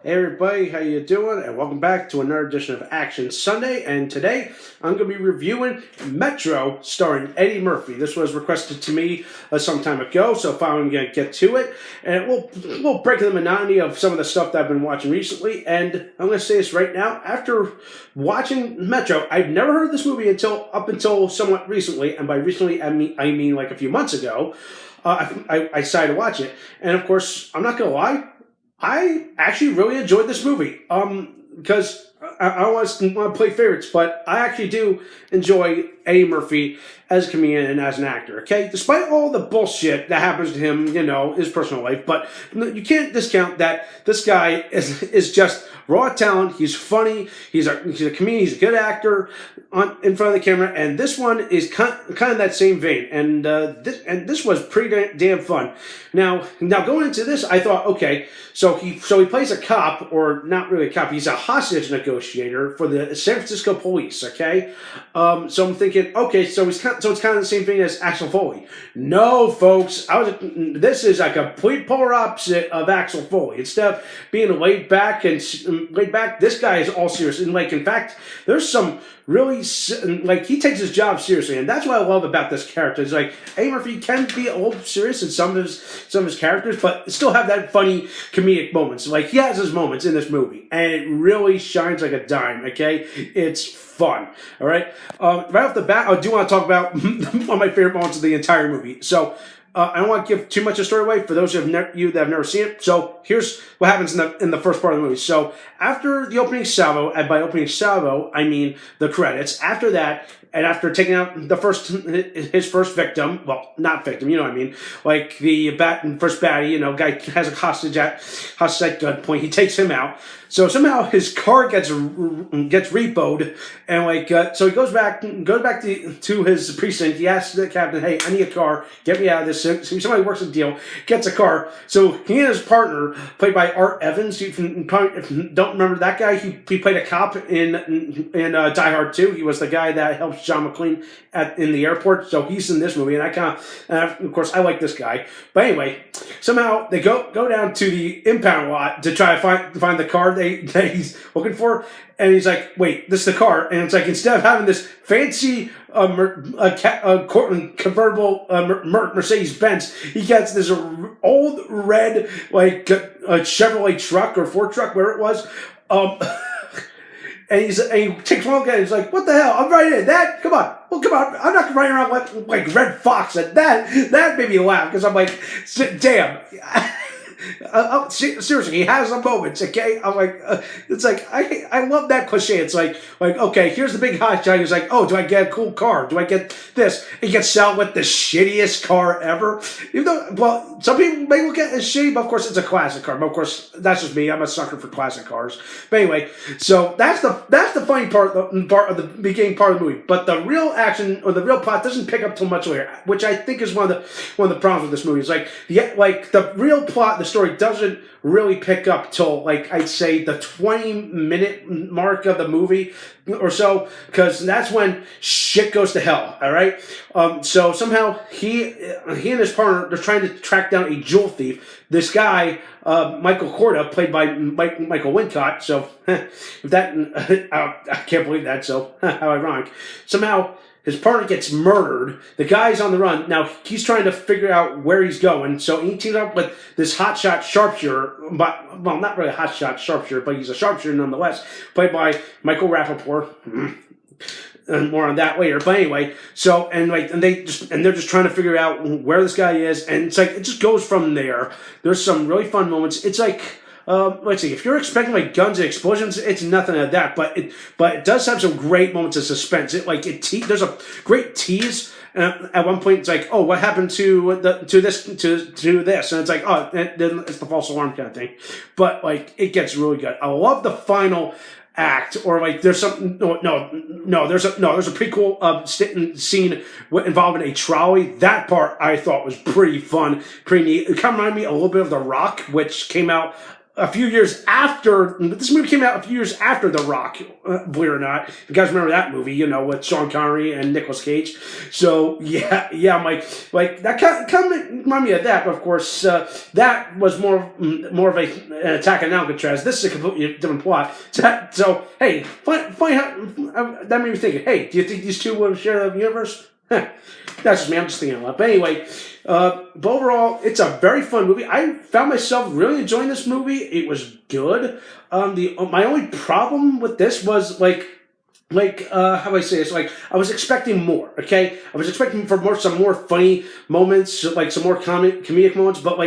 Hey everybody, how you doing? And welcome back to another edition of Action Sunday. And today I'm going to be reviewing Metro, starring Eddie Murphy. This was requested to me some time ago, so finally I'm going to get to it. And we'll break the monotony of some of the stuff that I've been watching recently. And I'm going to say this right now: after watching Metro, I've never heard of this movie up until somewhat recently, and by recently I mean like a few months ago. I decided to watch it, and of course I'm not going to lie. I actually really enjoyed this movie. Because I don't want to play favorites, but I actually do enjoy Eddie Murphy as a comedian and as an actor, okay? Despite all the bullshit that happens to him, his personal life, but you can't discount that this guy is just raw talent. He's funny. He's a comedian. He's a good actor in front of the camera, and this one is kind of that same vein. And this was pretty damn fun. Now going into this, I thought, okay, so he plays a cop, or not really a cop. He's a hostage negotiator for the San Francisco police. Okay, so I'm thinking, okay, so it's kind of the same thing as Axel Foley. No, folks, this is a complete polar opposite of Axel Foley. Instead of being laid back, this guy is all serious. And in fact, there's some really, he takes his job seriously, and that's what I love about this character. It's Eddie Murphy can be a little serious in some of his characters, but still have that funny comedic moments. He has his moments in this movie, and it really shines like a dime. Okay, it's fun. All right, right off the bat, I do want to talk about one of my favorite moments of the entire movie. So. I don't want to give too much of a story away for those of you that have never seen it. So here's what happens in the first part of the movie. So after the opening salvo, and by opening salvo I mean the credits. After that, and after taking out his first victim, well, not victim, you know what I mean, like the first baddie, guy has a hostage at gunpoint. He takes him out. So somehow his car gets repoed, and so he goes back to his precinct. He asks the captain, "Hey, I need a car. Get me out of this." So somebody works a deal, gets a car. So he and his partner, played by Art Evans, if you don't remember that guy, he played a cop in Die Hard 2. He was the guy that helps John McClane in the airport. So he's in this movie, and of course I like this guy. But anyway, somehow they go down to the impound lot to try to find the car that he's looking for, and he's like, "Wait, this is the car." And it's instead of having this fancy convertible Mercedes Benz, he gets this old red a Chevrolet truck or Ford truck, where it was. And he takes one look at it. He's like, "What the hell? I'm right in that. Come on. Well, come on. I'm not running around like Red Fox." And that made me laugh, because I'm like, damn. Seriously, he has some moments, okay? I'm like, I love that cliche. It's like okay, here's the big hot shot. He's like, "Oh, do I get a cool car? Do I get this?" He gets out with the shittiest car ever. Even though, well, some people may look at it as shitty, but of course it's a classic car. But of course, that's just me. I'm a sucker for classic cars. But anyway, so that's the funny part of the beginning part of the movie. But the real action or the real plot doesn't pick up till much later, which I think is one of the problems with this movie. It's the real plot, the story doesn't really pick up till I'd say the 20-minute mark of the movie or so, because that's when shit goes to hell. All right, so somehow he and his partner, they're trying to track down a jewel thief. This guy, Michael Corda, played by Michael Wincott. So if that I can't believe that. So how ironic. Somehow his partner gets murdered. The guy's on the run. Now, he's trying to figure out where he's going. So he teams up with this hotshot sharpshooter. But, well, not really a hotshot sharpshooter, but he's a sharpshooter nonetheless, played by Michael Rapaport. And more on that later. But anyway, so they're just trying to figure out where this guy is, and it's it just goes from there. There's some really fun moments. It's let's see. If you're expecting guns and explosions, it's nothing like that. But it does have some great moments of suspense. There's a great tease. At one point, it's "Oh, what happened to this?" And it's "Oh, it's the false alarm kind of thing." But it gets really good. I love the final act, or there's some there's a pretty cool scene involving a trolley. That part I thought was pretty fun, pretty neat. It kind of reminded me a little bit of The Rock, which came out a few years after, this movie came out a few years after The Rock, believe it or not. You guys remember that movie, you know, with Sean Connery and Nicolas Cage. So, yeah, I'm like that kind of remind me of that, but of course, that was more of an attack on Alcatraz. This is a completely different plot. So hey, funny how that made me think, hey, do you think these two will share the universe? That's just me. I'm just thinking a lot. But anyway, but overall, it's a very fun movie. I found myself really enjoying this movie. It was good. My only problem with this was how do I say this? Like, I was expecting more, okay? I was expecting for some more funny moments, like some more comedic moments, but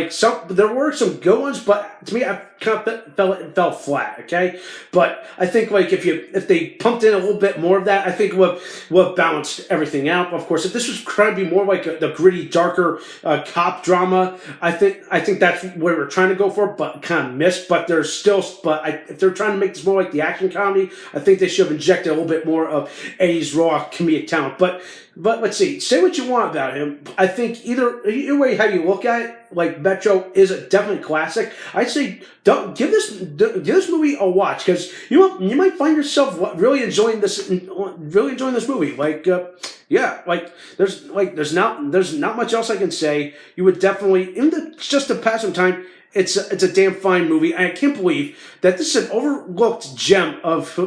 there were some good ones, but to me, I kind of fell flat, okay? But I think if they pumped in a little bit more of that, I think it would have balanced everything out. If this was trying to be more like the gritty, darker cop drama, I think that's what we're trying to go for, but kind of missed. But if they're trying to make this more like the action comedy, I think they should have injected a little bit more of Eddie's raw comedic talent. But let's see. Say what you want about him. I think either way how you look at it, like Metro is a definitely classic. I'd say don't give this movie a watch, because you might find yourself really enjoying this movie. There's not much else I can say. You would definitely just to pass some time. It's a damn fine movie, and I can't believe that this is an overlooked gem of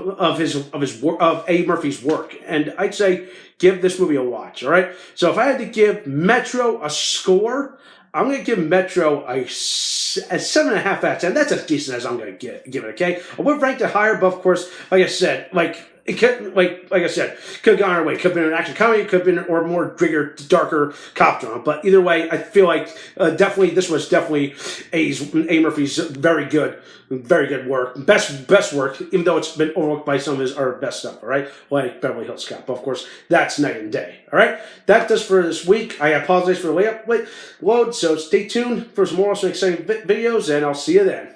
Eddie Murphy's work. And I'd say give this movie a watch. All right. So if I had to give Metro a score, I'm going to give Metro a 7.5 out of 10. That's as decent as I'm going to give it. Okay. I would have ranked it higher, but of course, like I said, it could, could have gone our way. Could have been an action comedy, could have been, or more grittier, darker cop drama. But either way, I feel like this was definitely A. Murphy's very good work, best work. Even though it's been overlooked by some of his best stuff. All right, like Beverly Hills Cop. But of course, that's night and day. All right, that does for this week. I apologize for the late load. So stay tuned for some more awesome exciting videos, and I'll see you then.